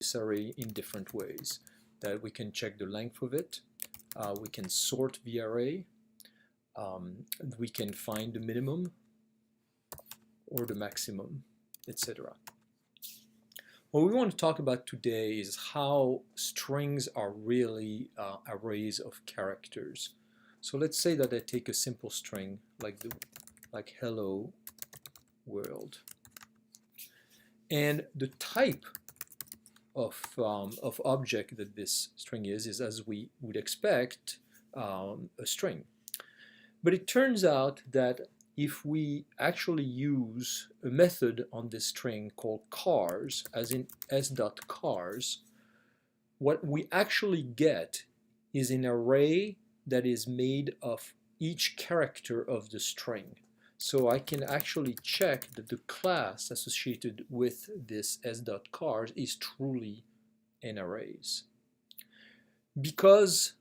this array in different ways. That we can check the length of it, we can sort the array, we can find the minimum or the maximum, etc. What we want to talk about today is how strings are really arrays of characters. So let's say that I take a simple string like hello world, and the type of object that this string is as we would expect, a string. But it turns out that if we actually use a method on this string called cars, as in s.cars, what we actually get is an array that is made of each character of the string. So I can actually check that the class associated with this s.cars is truly an arrays. Because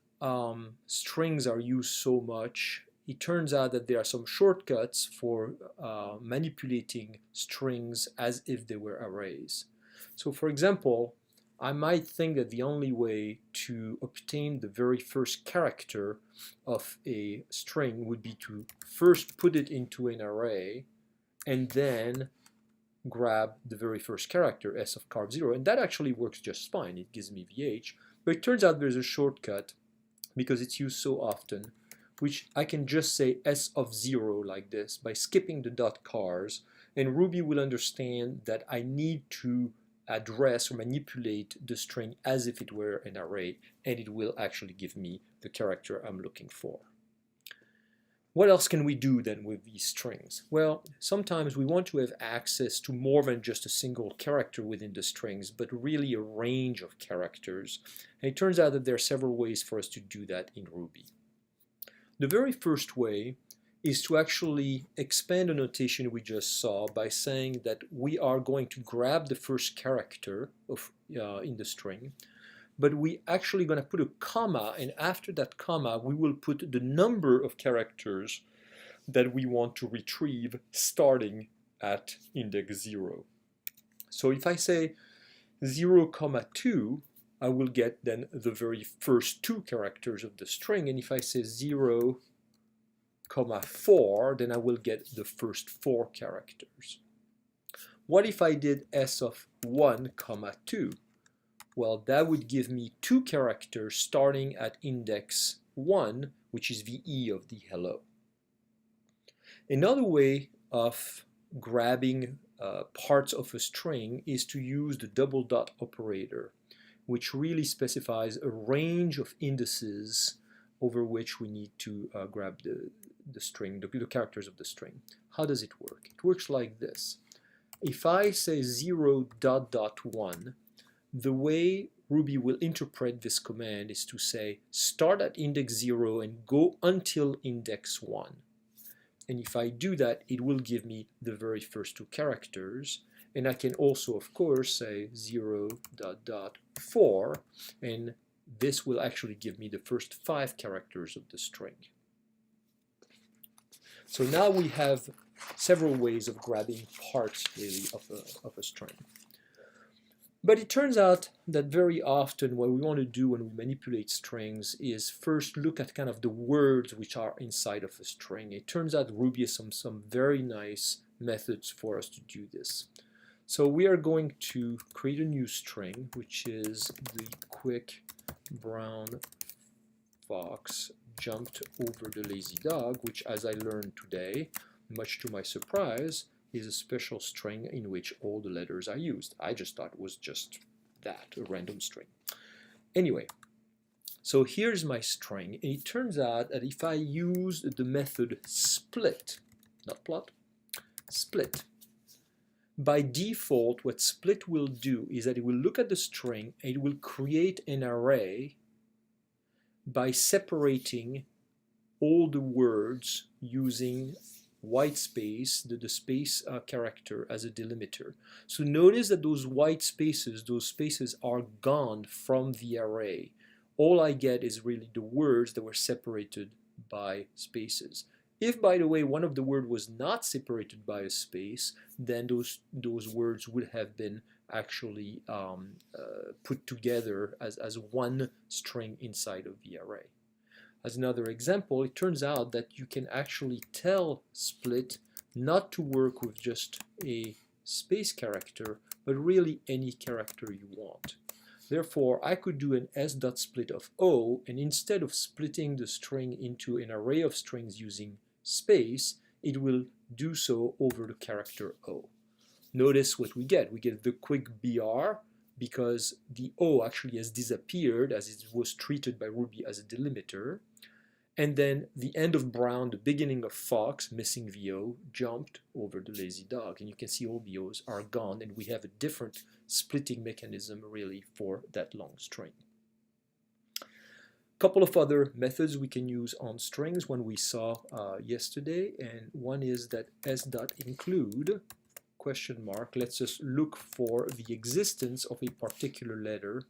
strings are used so much, it turns out that there are some shortcuts for manipulating strings as if they were arrays. So for example, I might think that the only way to obtain the very first character of a string would be to first put it into an array and then grab the very first character, s of carv 0, and that actually works just fine. It gives me VH, but it turns out there's a shortcut because it's used so often, which I can just say s of 0 like this by skipping the dot cars, and Ruby will understand that I need to address or manipulate the string as if it were an array, and it will actually give me the character I'm looking for. What else can we do then with these strings? Well, sometimes we want to have access to more than just a single character within the strings, but really a range of characters. And it turns out that there are several ways for us to do that in Ruby. The very first way is to actually expand the notation we just saw by saying that we are going to grab the first character in the string, but we actually going to put a comma, and after that comma we will put the number of characters that we want to retrieve starting at index 0. So if I say 0, 2, I will get then the very first 2 characters of the string, and if I say 0, 4, then I will get the first 4 characters. What if I did s of 1, 2? Well, that would give me 2 characters starting at index 1, which is the E of the hello. Another way of grabbing parts of a string is to use the double dot operator, which really specifies a range of indices over which we need to grab the string, the characters of the string. How does it work? It works like this. If I say 0, 1, the way Ruby will interpret this command is to say start at index 0 and go until index 1. And if I do that, it will give me the very first 2 characters. And I can also, of course, say 0, 4, and this will actually give me the first 5 characters of the string. So now we have several ways of grabbing parts really of a string. But it turns out that very often what we want to do when we manipulate strings is first look at kind of the words which are inside of a string. It turns out Ruby has some very nice methods for us to do this. So we are going to create a new string, which is the quick brown fox jumped over the lazy dog, which, as I learned today, much to my surprise, is a special string in which all the letters are used. I just thought it was just that, a random string. Anyway, so here's my string, and it turns out that if I use the method split, not plot, split, by default what split will do is that it will look at the string and it will create an array by separating all the words using white space, the space character as a delimiter. So notice that those white spaces, those spaces are gone from the array. All I get is really the words that were separated by spaces. If, by the way, one of the words was not separated by a space, then those words would have been actually put together as one string inside of the array. As another example, it turns out that you can actually tell split not to work with just a space character, but really any character you want. Therefore, I could do an s.split of O, and instead of splitting the string into an array of strings using space, it will do so over the character O. Notice what we get. We get the quick BR because the O actually has disappeared as it was treated by Ruby as a delimiter. And then the end of brown, the beginning of fox, missing the O, jumped over the lazy dog. And you can see all the O's are gone, and we have a different splitting mechanism really for that long string. A couple of other methods we can use on strings, one we saw yesterday, and one is that s.include question mark lets us look for the existence of a particular letter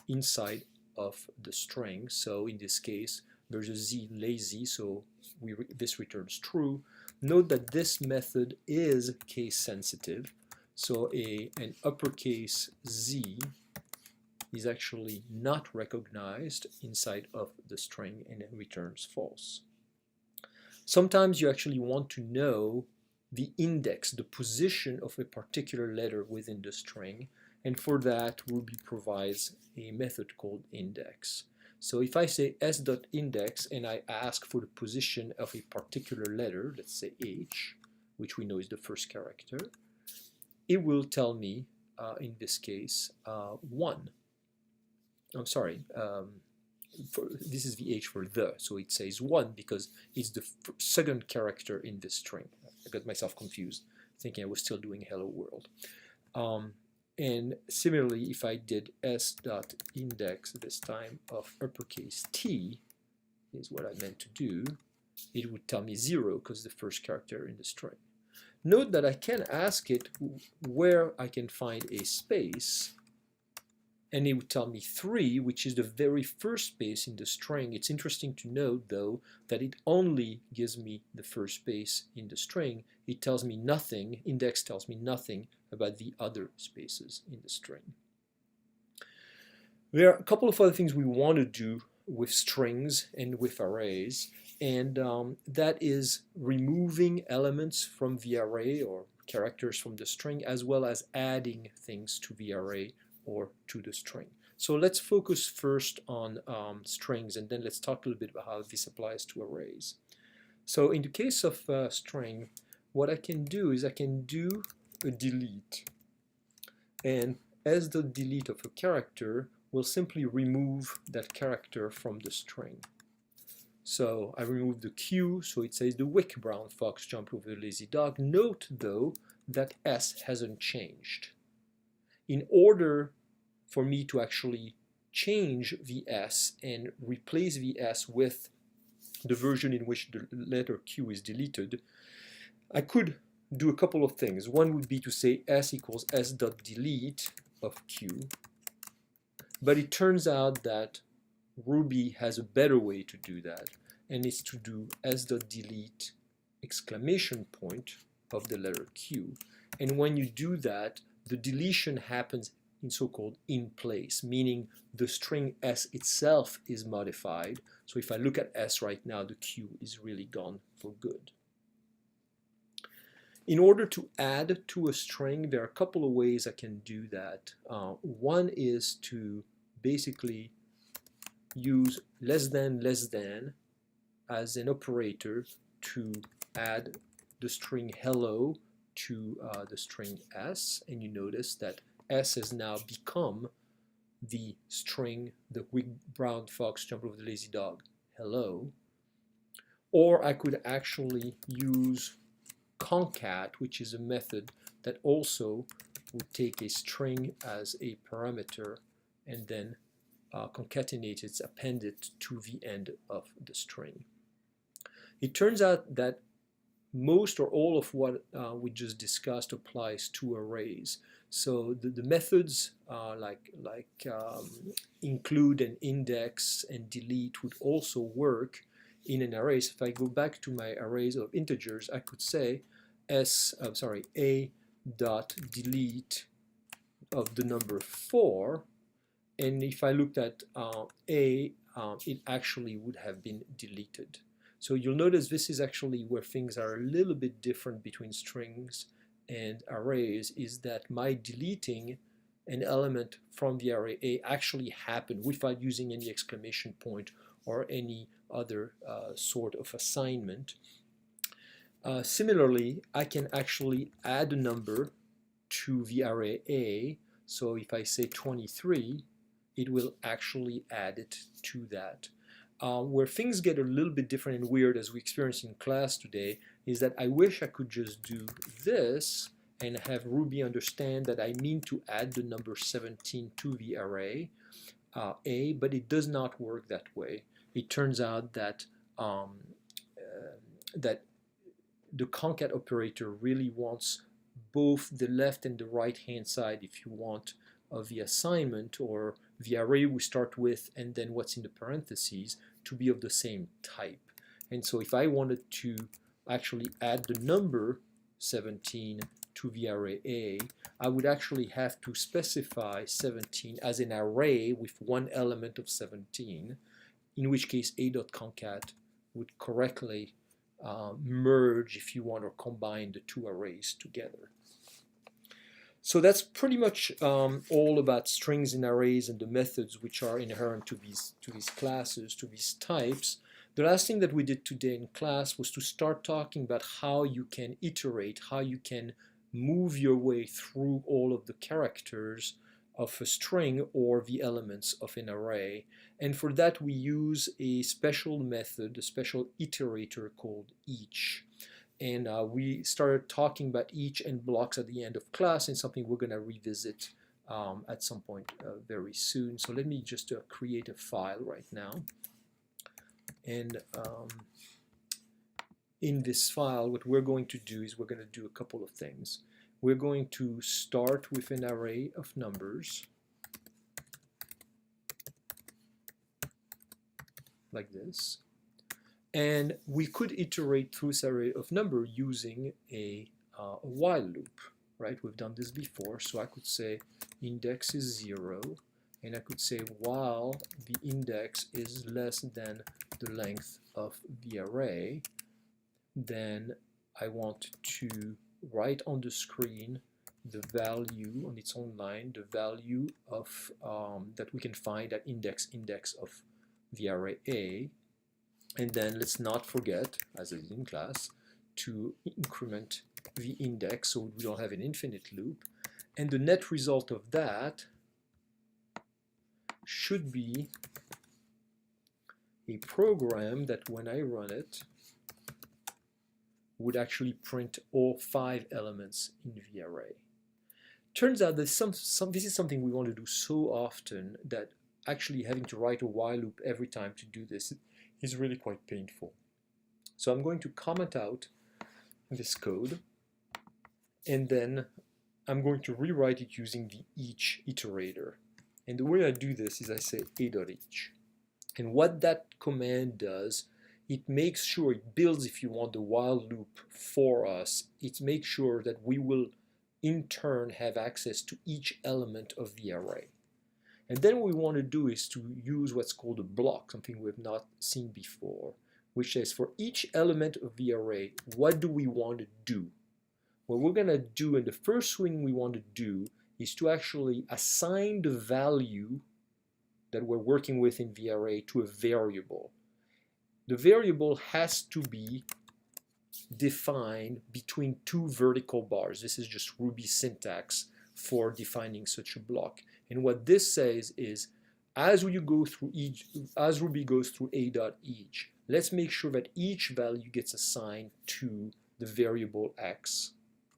inside of the string. So in this case, there's a Z lazy, so this returns true. Note that this method is case sensitive, so an uppercase Z is actually not recognized inside of the string and it returns false. Sometimes you actually want to know the index, the position of a particular letter within the string, and for that Ruby provides a method called index. So if I say s.index and I ask for the position of a particular letter, let's say H, which we know is the first character, it will tell me, in this case, 1. I'm sorry, this is the H for the, so it says 1 because it's the second character in this string. I got myself confused, thinking I was still doing hello world. And similarly, if I did s.index this time of uppercase T, is what I meant to do, it would tell me 0 because the first character in the string. Note that I can ask it where I can find a space, and it would tell me 3, which is the very first space in the string. It's interesting to note, though, that it only gives me the first space in the string. It tells me nothing, index tells me nothing about the other spaces in the string. There are a couple of other things we want to do with strings and with arrays, and that is removing elements from the array or characters from the string, as well as adding things to the array or to the string. So let's focus first on strings, and then let's talk a little bit about how this applies to arrays. So in the case of string, what I can do is I can do a delete, and as the delete of a character will simply remove that character from the string. So I remove the Q, so it says the wick brown fox jumped over the lazy dog. Note though that S hasn't changed. In order for me to actually change the S and replace the S with the version in which the letter Q is deleted, I could do a couple of things. One would be to say S equals S.delete of Q, but it turns out that Ruby has a better way to do that, and it's to do S.delete exclamation point of the letter Q. And when you do that, the deletion happens in so-called in place, meaning the string S itself is modified. So if I look at S right now, the Q is really gone for good. In order to add to a string, there are a couple of ways I can do that. One is to basically use less than as an operator to add the string hello to the string S, and you notice that S has now become the string the wick brown fox jumped over the lazy dog hello. Or I could actually use concat, which is a method that also would take a string as a parameter and then concatenate it, append it to the end of the string. It turns out that most or all of what we just discussed applies to arrays. So the methods like include and index and delete would also work in an array. So if I go back to my arrays of integers, I could say a dot delete of the number 4, and if I looked at A, it actually would have been deleted. So you'll notice this is actually where things are a little bit different between strings and arrays, is that my deleting an element from the array A actually happened without using any exclamation point or any other sort of assignment. Similarly, I can actually add a number to the array A. So if I say 23, it will actually add it to that. Where things get a little bit different and weird, as we experienced in class today, is that I wish I could just do this and have Ruby understand that I mean to add the number 17 to the array A, but it does not work that way. It turns out that that the concat operator really wants both the left and the right hand side, if you want, of the assignment or the array we start with and then what's in the parentheses to be of the same type. And so if I wanted to actually add the number 17 to the array A, I would actually have to specify 17 as an array with one element of 17, in which case a.concat would correctly merge, if you want, or combine the two arrays together. So that's pretty much all about strings and arrays and the methods which are inherent to these classes, to these types. The last thing that we did today in class was to start talking about how you can iterate, how you can move your way through all of the characters of a string or the elements of an array. And for that we use a special method, a special iterator called each. And we started talking about each and blocks at the end of class, and something we're going to revisit at some point very soon. So let me just create a file right now. And in this file, what we're going to do is we're going to do a couple of things. We're going to start with an array of numbers, like this. And we could iterate through this array of number using a while loop, right? We've done this before, so I could say index is 0, and I could say while the index is less than the length of the array, then I want to write on the screen the value on its own line, the value of that we can find at index of the array A. And then let's not forget, as I did in class, to increment the index so we don't have an infinite loop. And the net result of that should be a program that when I run it would actually print all 5 elements in the array. Turns out that this is something we want to do so often that actually having to write a while loop every time to do this is really quite painful. So I'm going to comment out this code, and then I'm going to rewrite it using the each iterator. And the way I do this is I say a.each. And what that command does, it makes sure, it builds, if you want, the while loop for us. It makes sure that we will in turn have access to each element of the array. And then what we want to do is to use what's called a block, something we've not seen before, which says for each element of the array, what do we want to do? What we're going to do, and the first thing we want to do, is to actually assign the value that we're working with in the array to a variable. The variable has to be defined between 2 vertical bars. This is just Ruby syntax for defining such a block. And what this says is, as Ruby goes through a.each, let's make sure that each value gets assigned to the variable x.